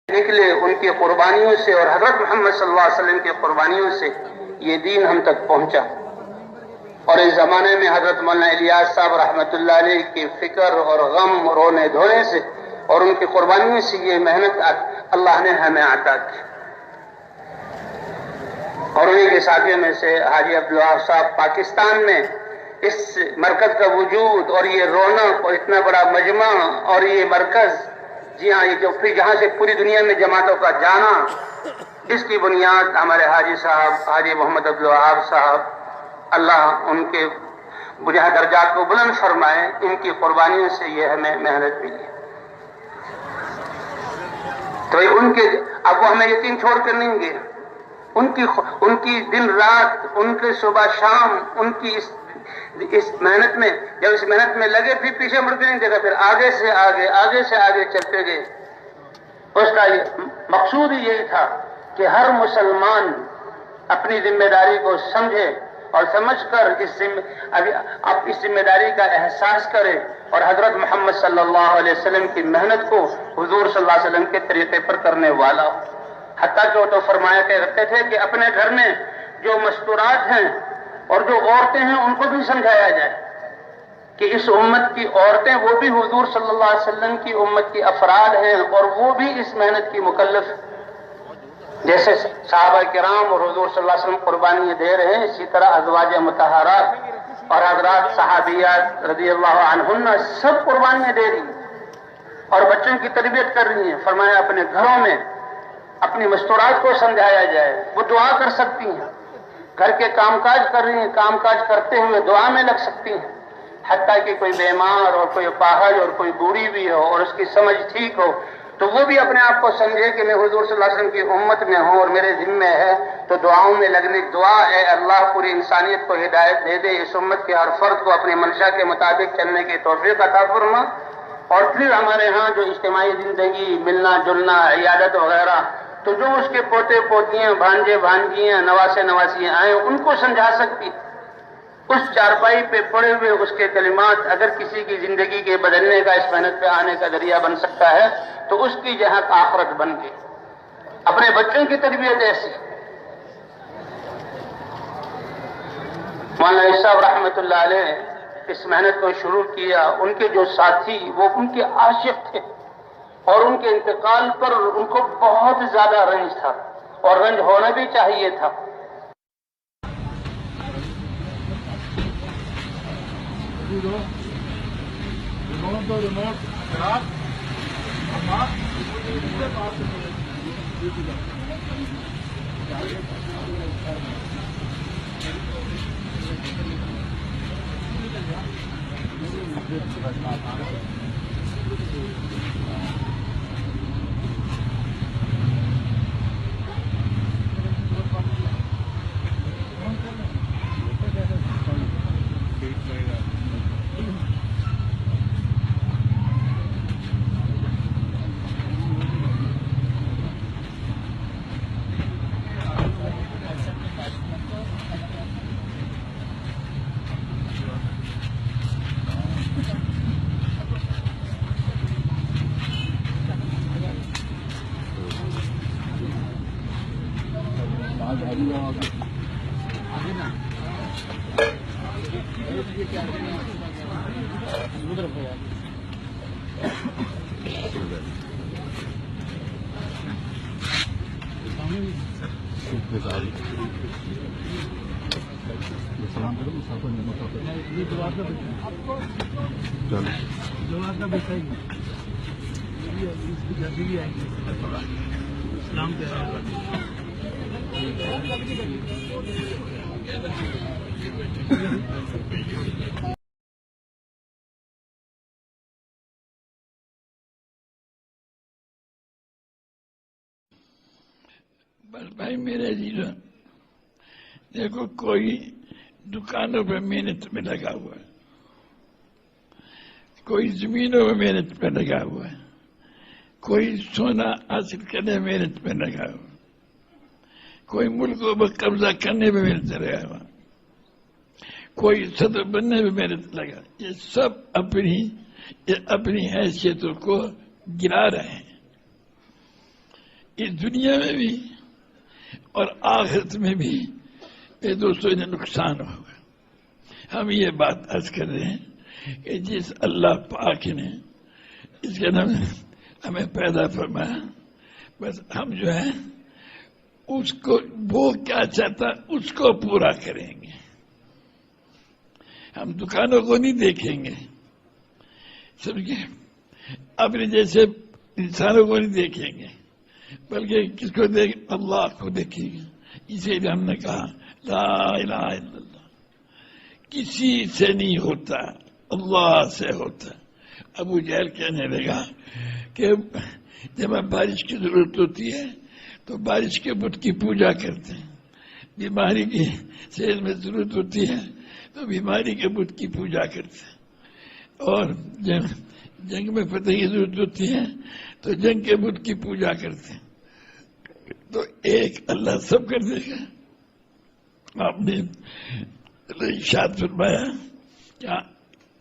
نکلے ان کی قربانیوں سے اور حضرت محمد صلی اللہ علیہ وسلم کی قربانیوں سے یہ دین ہم تک پہنچا. اور اس زمانے میں حضرت مولانا الیاس صاحب رحمۃ اللہ علیہ کی فکر اور غم رونے دھونے سے اور ان کی قربانیوں سے یہ محنت اللہ نے ہمیں عطا کی. اور انہیں کے ساتھیوں میں سے حاجی عبدالوہاب صاحب پاکستان میں اس مرکز کا وجود اور یہ رونق اور اتنا بڑا مجمع اور یہ مرکز، جی ہاں، یہ جو پھر جہاں سے پوری دنیا میں جماعتوں کا جانا، اس کی بنیاد ہمارے حاجی صاحب حاجی محمد عبدالوہاب صاحب، اللہ ان کے بجا درجات کو بلند فرمائے، ان کی قربانیوں سے یہ ہمیں محنت ملی. تو ان کے اب وہ ہمیں یقین چھوڑ کر نہیں گئے. ان کی دن رات، ان کے صبح شام، ان کی اس محنت میں، جب اس محنت میں لگے پھر پیچھے مڑ کے نہیں دیکھا، پھر آگے سے آگے چلتے گئے. اس کا مقصود ہی یہی تھا کہ ہر مسلمان اپنی ذمہ داری کو سمجھے اور سمجھ کر اب اس ذمہ داری کا احساس کرے اور حضرت محمد صلی اللہ علیہ وسلم کی محنت کو حضور صلی اللہ علیہ وسلم کے طریقے پر کرنے والا ہو. حتیٰ کہ وہ تو فرمایا کرتے تھے کہ اپنے گھر میں جو مستورات ہیں اور جو عورتیں ہیں ان کو بھی سمجھایا جائے کہ اس امت کی عورتیں وہ بھی حضور صلی اللہ علیہ وسلم کی امت کی افراد ہیں اور وہ بھی اس محنت کی مکلف ہیں. جیسے صحابہ کرام اور حضور صلی اللہ علیہ وسلم قربانیاں دے رہے ہیں، اسی طرح ازواج مطہرات اور حضرات صحابیات رضی اللہ عنہن سب قربانیاں دے رہی ہیں اور بچوں کی تربیت کر رہی ہیں. فرمایا اپنے گھروں میں اپنی مستورات کو سمجھایا جائے. وہ دعا کر سکتی ہیں، گھر کے کام کاج کر رہی ہیں، کام کاج کرتے ہوئے دعا میں لگ سکتی ہیں. حتیٰ کہ کوئی بیمار اور کوئی پاہج اور کوئی بوڑھی بھی ہو اور اس کی سمجھ ٹھیک ہو تو وہ بھی اپنے آپ کو سمجھے کہ میں حضور صلی اللہ علیہ وسلم کی امت میں ہوں اور میرے ذمہ ہے. تو دعاؤں میں لگنے دعا ہے اللہ پوری انسانیت کو ہدایت دے دے، اس امت کے ہر فرد کو اپنی منشا کے مطابق چلنے کی توفیق عطا فرما. اور پھر ہمارے ہاں جو اجتماعی زندگی، ملنا جلنا، عیادت وغیرہ، تو جو اس کے پوتے پوتیاں، بھانجے بھانجیاں، نواسے نواسیاں آئیں ان کو سمجھا سکتی. اس چارپائی پہ پڑے ہوئے اس کے کلمات اگر کسی کی زندگی کے بدلنے کا، اس محنت پہ آنے کا ذریعہ بن سکتا ہے تو اس کی جہاں آخرت بن گئی. اپنے بچوں کی تربیت ایسی. مولانا صاحب رحمۃ اللہ علیہ اس محنت کو شروع کیا. ان کے جو ساتھی وہ ان کے عاشق تھے اور ان کے انتقال پر ان کو بہت زیادہ رنج تھا اور رنج ہونا بھی چاہیے تھا. بس بھائی میرے عزیزوں، دیکھو کوئی دکانوں پہ محنت میں لگا ہوا ہے، کوئی زمینوں میں محنت پہ لگا ہوا ہے، کوئی سونا حاصل کرنے میں محنت پہ لگا ہوا، کوئی ملکوں پر قبضہ کرنے میں محنت لگا ہوا، کوئی صدر بننے میں محنت لگا. یہ سب اپنی حیثیتوں کو گرا رہے ہیں. اس دنیا میں بھی اور آخرت میں بھی یہ دوستوں نے نقصان ہوگا. ہم یہ بات عرض کر رہے ہیں کہ جس اللہ پاک نے اس کا نام ہمیں پیدا فرمایا، بس ہم جو ہے اس کو وہ کیا چاہتا اس کو پورا کریں گے. ہم دکانوں کو نہیں دیکھیں گے، سمجھے، اپنے جیسے انسانوں کو نہیں دیکھیں گے، بلکہ کس کو دیکھ اللہ کو دیکھیں گے. اسی لیے ہم نے کہا لا الہ الا اللہ کسی سے نہیں ہوتا، اللہ سے ہوتا. ابو جہل کہنے لگا کہ جب بارش کی ضرورت ہوتی ہے تو بارش کے بت کی پوجا کرتے ہیں، بیماری کی صحت میں ضرورت ہوتی ہے تو بیماری کے بت کی پوجا کرتے ہیں، اور جنگ میں فتح کی ضرورت ہوتی ہے تو جنگ کے بت کی پوجا کرتے ہیں. تو ایک اللہ سب کر دے گا. آپ نے ارشاد فرمایا کیا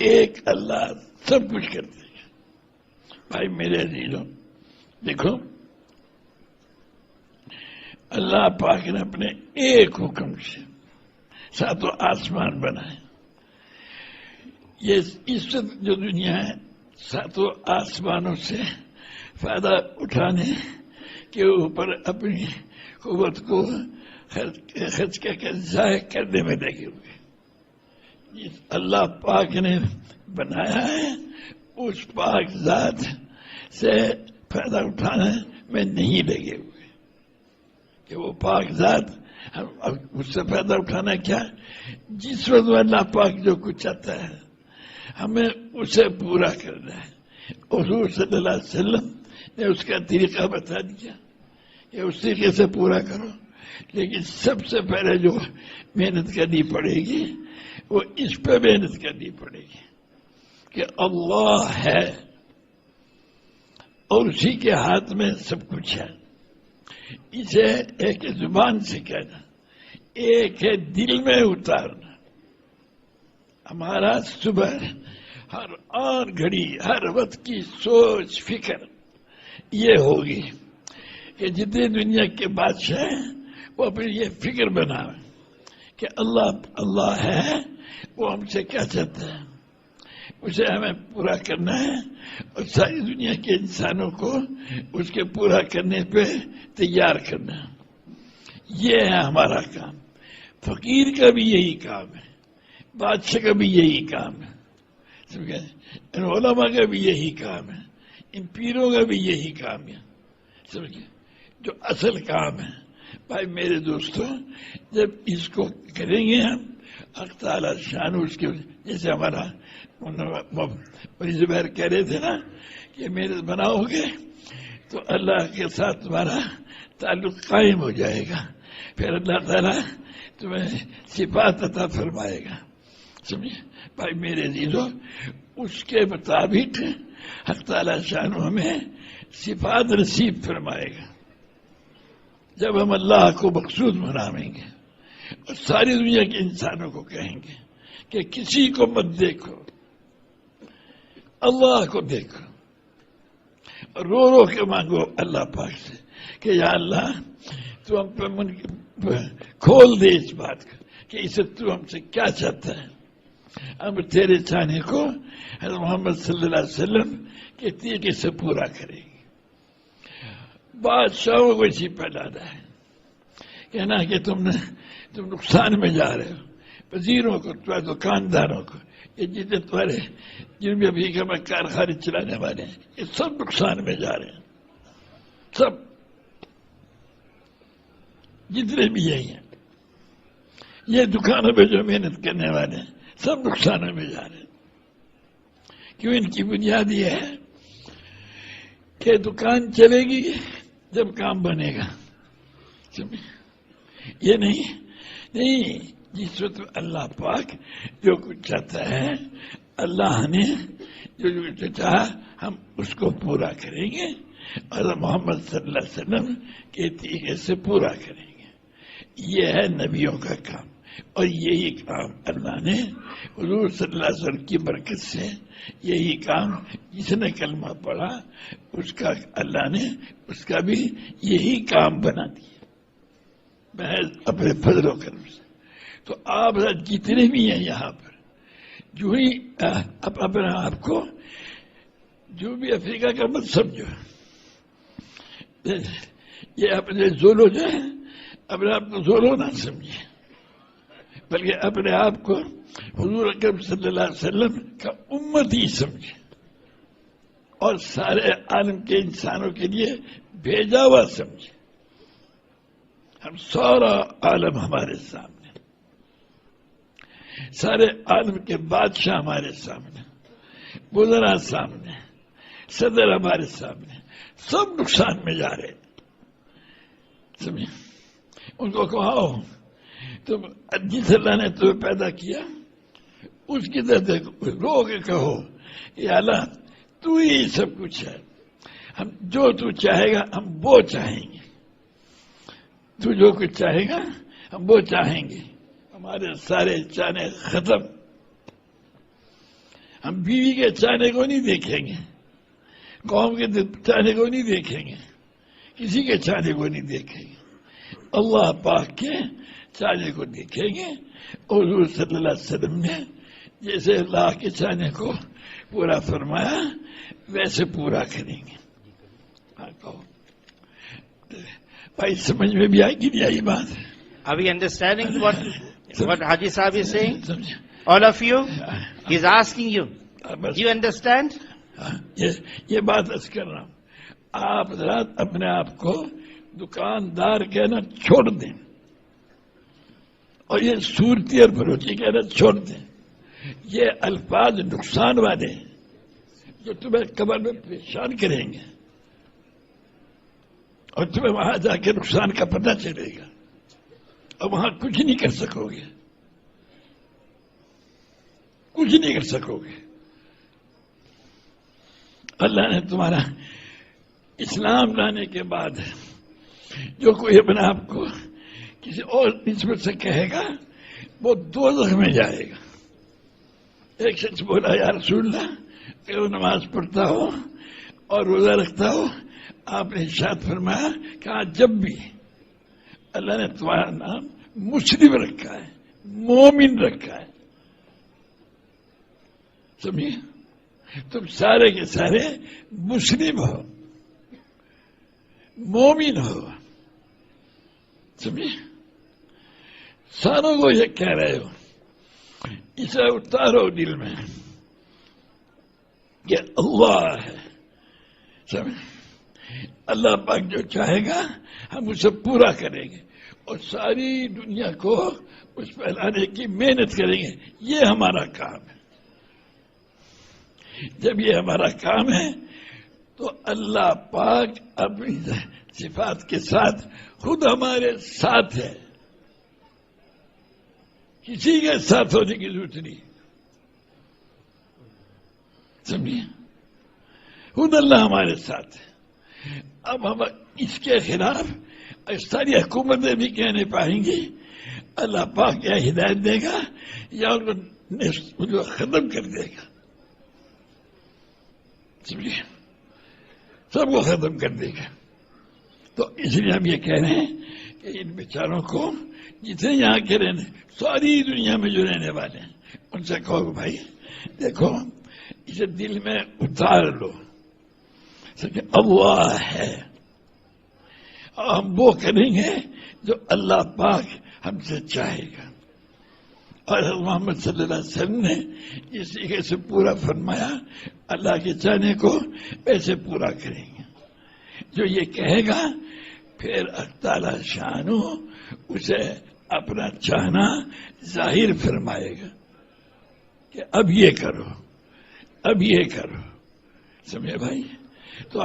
ایک اللہ سب کچھ کر دے گا. بھائی میرے عزیزوں، دیکھو اللہ پاک نے اپنے ایک حکم سے ساتوں آسمان بنائے. یہ اس جو دنیا ہے ساتوں آسمانوں سے فائدہ اٹھانے کے اوپر اپنی قوت کو خرچ کر ضائع کرنے میں لگے ہوئے. جس اللہ پاک نے بنایا ہے اس پاک ذات سے فائدہ اٹھانے میں نہیں لگے ہوئے کہ وہ پاک ذات اس سے فائدہ اٹھانا کیا، جس وقت اللہ پاک جو کچھ چاہتا ہے ہمیں اسے پورا کرنا ہے. حضور صلی اللہ علیہ وسلم نے اس کا طریقہ بتا دیا کہ اس طریقے سے پورا کرو. لیکن سب سے پہلے جو محنت کرنی پڑے گی وہ اس پہ محنت کرنی پڑے گی کہ اللہ ہے اور اسی کے ہاتھ میں سب کچھ ہے. اسے ایک زبان سے کہنا، ایک ہے دل میں اتارنا. ہمارا صبح ہر آن گھڑی ہر وقت کی سوچ فکر یہ ہوگی کہ جتنے دنیا کے بادشاہ ہیں وہ اپنی یہ فکر بنائیں کہ اللہ ہے، وہ ہم سے کیا چاہتا ہے اسے ہمیں پورا کرنا ہے، اور ساری دنیا کے انسانوں کو اس کے پورا کرنے پہ تیار کرنا ہے. یہ ہے ہمارا کام. فقیر کا بھی یہی کام ہے، بادشاہ کا بھی یہی کام ہے، ان علماء کا بھی یہی کام ہے، ان پیروں کا بھی یہی کام ہے. سمجھے جو اصل کام ہے. بھائی میرے دوستوں، جب اس کو کریں گے ہم حق تعالی شان اس کے، جیسے ہمارا زبیر کہہ رہے تھے نا کہ میرے بناؤ گے تو اللہ کے ساتھ تمہارا تعلق قائم ہو جائے گا، پھر اللہ تعالیٰ تمہیں صفات عطا فرمائے گا. سمجھے بھائی میرے عزیزوں، اس کے مطابق حق تعالی شان ہمیں صفات نصیب فرمائے گا. جب ہم اللہ کو مقصود منائیں گے اور ساری دنیا کے انسانوں کو کہیں گے کہ کسی کو مت دیکھو، اللہ کو دیکھو، رو رو کے مانگو اللہ پاک سے کہ یا اللہ تو ہم پہ کھول دے اس بات کو کہ اسے تو ہم سے کیا چاہتا ہے. ہم تیرے چاہنے کو حضرت محمد صلی اللہ علیہ وسلم کے طریقے سے پورا کریں گے. بادشاہوں کو اسی پہ لانا ہے، کہنا کہ تم نقصان میں جا رہے ہو. وزیروں کو، تمہارے دکانداروں کو، یہ جتنے تمہارے جن میں ابھی میں کارخانے چلانے والے ہیں، یہ سب نقصان میں جا رہے ہیں. سب جتنے بھی یہی ہیں، یہ دکانوں پہ جو محنت کرنے والے ہیں سب نقصانوں میں جا رہے ہیں. کیوں؟ ان کی بنیاد یہ ہے کہ دکان چلے گی جب کام بنے گا. یہ نہیں جس وقت اللہ پاک جو کچھ چاہتا ہے، اللہ نے جو کچھ چاہا ہم اس کو پورا کریں گے اور محمد صلی اللہ علیہ وسلم کے طریقے سے پورا کریں گے. یہ ہے نبیوں کا کام. اور یہی کام اللہ نے حضور صلی اللہ علیہ وسلم کی برکت سے، یہی کام جس نے کلمہ پڑھا اس کا اللہ نے اس کا بھی یہی کام بنا دیا محض اپنے فضل و کرم سے۔ تو آپ جتنے بھی ہیں یہاں پر، جو ہی اپنے آپ کو جو بھی افریقہ کا مت سمجھو، یہ اپنے زولو جو ہے اپنے آپ کو زولو نہ سمجھے، بلکہ اپنے آپ کو حضور اکرم صلی اللہ علیہ وسلم کا امت ہی سمجھے اور سارے عالم کے انسانوں کے لیے بھیجا ہوا سمجھے۔ ہم سارا عالم ہمارے سامنے، سارے عالم کے بادشاہ ہمارے سامنے، وزراء سامنے، صدر ہمارے سامنے، سب نقصان میں جا رہے ہیں۔ سمجھے؟ ان کو کہو تم جس اللہ نے تمہیں پیدا کیا اس کی طرف رو کے کہو یا اللہ تو ہی سب کچھ ہے، ہم جو تو چاہے گا ہم وہ چاہیں گے، تو جو کچھ چاہے گا ہم وہ چاہیں گے، ہمارے سارے چاہنے ختم، ہم بیوی کے چاہنے کو نہیں دیکھیں گے، قوم کے چاہنے کو نہیں دیکھیں گے، کسی کے چاہنے کو نہیں دیکھیں گے، اللہ پاک کے چاہنے کو دیکھیں گے۔ اور حضور صلی اللہ علیہ وسلم نے جیسے اللہ کے چاہنے کو پورا فرمایا ویسے پورا کریں گے۔ بھائی سمجھ میں بھی آئی کہ نہیں آئی بات؟ Are we understanding what Haji Sahib is saying? All of you? He's asking you. Do you understand? یہ بات اس کر رہا ہوں، آپ حضرات اپنے آپ کو دکاندار کہنا چھوڑ دیں اور یہ صورتی اور فروختی کہنا چھوڑ دیں۔ یہ الفاظ نقصان والے ہیں جو تمہیں قبر میں پریشان کریں گے اور تمہیں وہاں جا کے نقصان کا پتہ چلے گا اور وہاں کچھ نہیں کر سکو گے، کچھ نہیں کر سکو گے۔ اللہ نے تمہارا اسلام لانے کے بعد جو کوئی اپنے آپ کو کسی اور نسبت سے کہے گا وہ دوزخ میں جائے گا۔ ایک شخص بولا یا رسول اللہ کہ وہ نماز پڑھتا ہو اور روزہ رکھتا ہو، آپ نے ارشاد فرمایا کہ جب بھی اللہ نے تمہارا نام مسلم رکھا ہے، مومن رکھا ہے، سمجھے؟ تم سارے کے سارے مسلم ہو، مومن ہو، سمجھے؟ ساروں کو یہ کہہ رہے ہو، اسے اتارو دل میں کہ اللہ ہے، سمجھے؟ اللہ پاک جو چاہے گا ہم اسے پورا کریں گے اور ساری دنیا کو اس پہ لانے کی محنت کریں گے۔ یہ ہمارا کام ہے۔ جب یہ ہمارا کام ہے تو اللہ پاک اپنی صفات کے ساتھ خود ہمارے ساتھ ہے، کسی کے ساتھ ہونے کی ضرورت نہیں، سمجھے؟ خود اللہ ہمارے ساتھ ہے۔ اب ہم اس کے خلاف ساری حکومتیں بھی کہہ نہیں پائیں گی، اللہ پاک یا ہدایت دے گا یا ان کو ختم کر دے گا، سمجھے؟ سب کو ختم کر دے گا۔ تو اس لیے ہم یہ کہہ رہے ہیں کہ ان بیچاروں کو جتنے یہاں کے رہنے، ساری دنیا میں جو رہنے والے ہیں، ان سے کہو بھائی دیکھو اسے دل میں اتار لو کہ اللہ ہے، اور ہم وہ کریں گے جو اللہ پاک ہم سے چاہے گا۔ اور محمد صلی اللہ علیہ وسلم نے اس طریقے سے پورا فرمایا، اللہ کے چاہنے کو ایسے پورا کریں گے۔ جو یہ کہے گا پھر تعالی شانہ اسے اپنا چاہنا ظاہر فرمائے گا کہ اب یہ کرو، اب یہ کرو، سمجھے بھائی؟ تو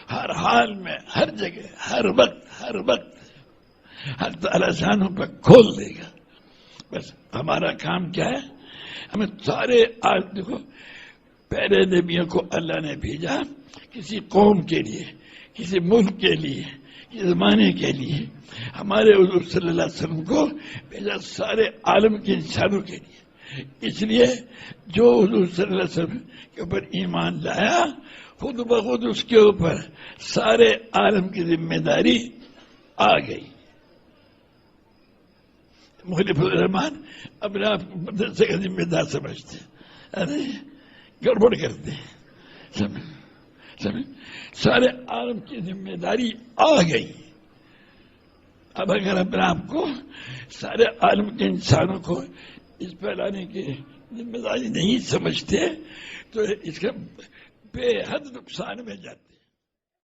ہر حال میں، ہر جگہ، ہر وقت ہر تعالی شانہ پہ کھول دے گا۔ بس ہمارا کام کیا ہے؟ ہمیں سارے دیکھو پہلے نبیوں کو اللہ نے بھیجا کسی قوم کے لیے، کسی ملک کے لیے، کہ زمانے کے لیے ہمارے حضور صلی اللہ علیہ وسلم کو بھیجا سارے عالم کے انسانوں کے لیے. اس لیے جو حضور صلی اللہ علیہ وسلم کے اوپر ایمان لایا خود بخود اس کے اوپر سارے عالم کی ذمہ داری آ گئی. مختلف الرحمان اپنے آپ کو مدرسے کا ذمہ دار سمجھتے ہیں، گڑبڑ کرتے ہیں. سارے عالم کی ذمہ داری آ گئی. اب اگر اپنے آپ کو سارے عالم کے انسانوں کو اس پھیلانے کی ذمہ داری نہیں سمجھتے تو اس کا بے حد نقصان میں جاتے.